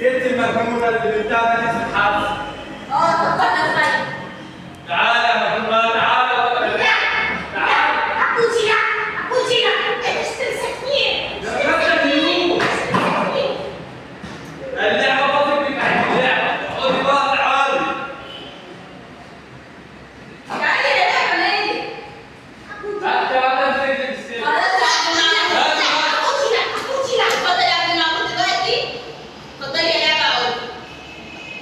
انت المجنونه اللي بتعمل في الحبس. طبقنا الخير. تعالى يا مجنونه، تعالى. أبوجينا أنت تستمسكني. اللعبه بسيطه بتاعت اللعبه، اقعدي بقى تعالي. تعالي يا لعبة ليه؟ انت هتمسك السيف. أبوجينا اتفضل يا عبد المعبود دلوقتي. اتفضلي يا لعبة أقول.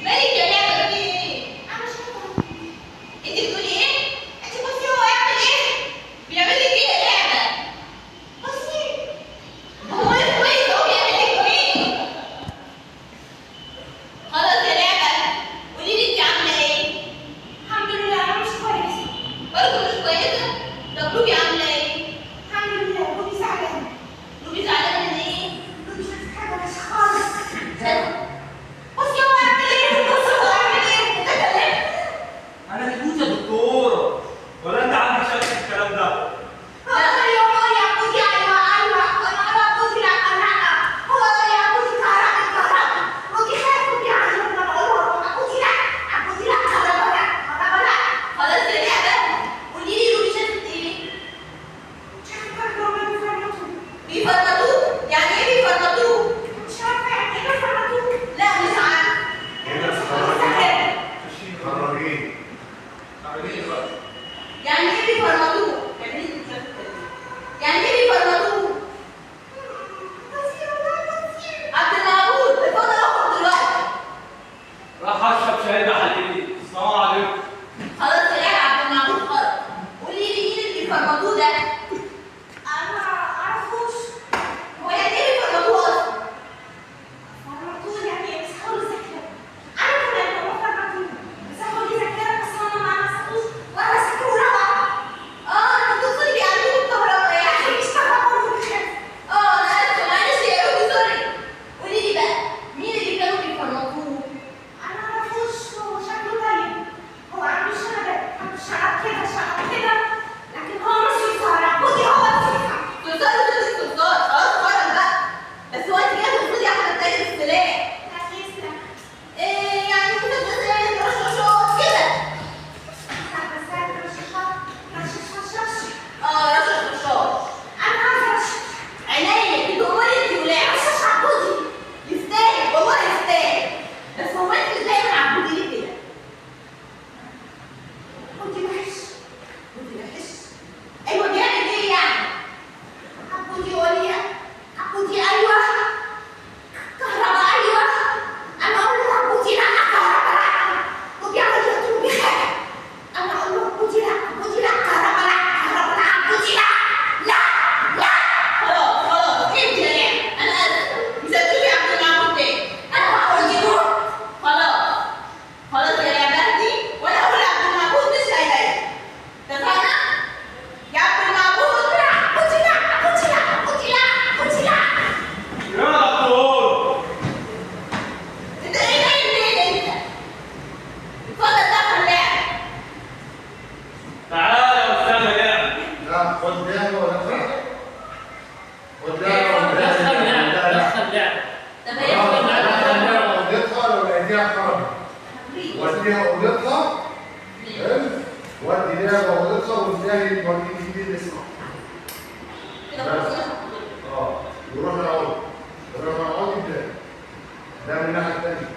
مالك يا لعبة في إيه؟ أنا مش فاهمة. أنت بتقولي إيه؟ أنت بصي هو يعمل إيه؟ بيعمل لك إيه يا لعبة؟ بصي هو كويس هو بيعمل لك إيه؟ خلاص يا لعبة قولي لي أنت عاملة إيه؟ الحمد لله أنا مش كويسة. برضه مش كويسة؟ طب روبي عاملة إيه؟ الحمد لله روبي زعلانة. روبي زعلانة من إيه؟ روبي شافت حاجة مش خالص. بصي هو عامل إيه؟ بصي هو عامل إيه؟ أنت كلمت؟ انا كنت يا دكتوره، ولا انت عندك شك في الكلام ده؟ خلاص يا لعبة قولي لي روبي شافت إيه؟ بيفرطوه؟ يعني إيه بيفرطوه؟ لا مش عارفة. خرجين يعني ايه بيفرمطوه؟ يعني ايه بيفرمطوه؟ عبد المعبود اتفضل اخرج دلوقتي. راح اشرب شاي بحليب. السلام عليكم. خلاص يا جدع عبد المعبود خرج. قولي لي مين اللي بيفرمطوه ده؟ هو يعني ايه بيفرمطوه اصلا؟ انت تقصدي بيعلموه الكهرباء يعني. انا اسفه معلش يا روبي سوري. قولي لي بقى مين اللي كانوا بيفرمطوه؟ سلطان خلاص خرج بقى. بس هو انت كده تقصدي احمد تاجر السلاح. يعني مسدس يعني رشاشات كده. رشاش عينيا كده امال انت ولاعه. يستاهل والله يستاهل. بس هو انت ازاي من عبودي ليه كده؟ عبودي وحش. ايوه بيعمل ايه يعني؟ عبودي ايوه. كهرباء ايوه. انا اقول له عبودي لا كهرباء لا. وبيعمل يطلب بخير. انا اقول له عبودي لا كهرباء لا عبودي لا. خلاص انت يا لعبة انا اسفه. مش هتشوفي عبد المعبود تاني. انا هقول له خلاص يا لعبة اهدي وانا هقول عبد المعبود مش هيضايقك. اتفقنا؟ يا عبد المعبود عبودي لا. يا دكتور. انت ايه جاي منين انت؟ اتفضل دخل لعب. تعالى يا استاذ لعب. لا خد لعبه ولا خد دخل لعب. طب هي وديتها لو لقيتيها خرج وديها وديتها ودي لعبه وديتها والثاني البريد الجديد اسمه كده خلاص. وروح نقعد ده من الناحيه الثانيه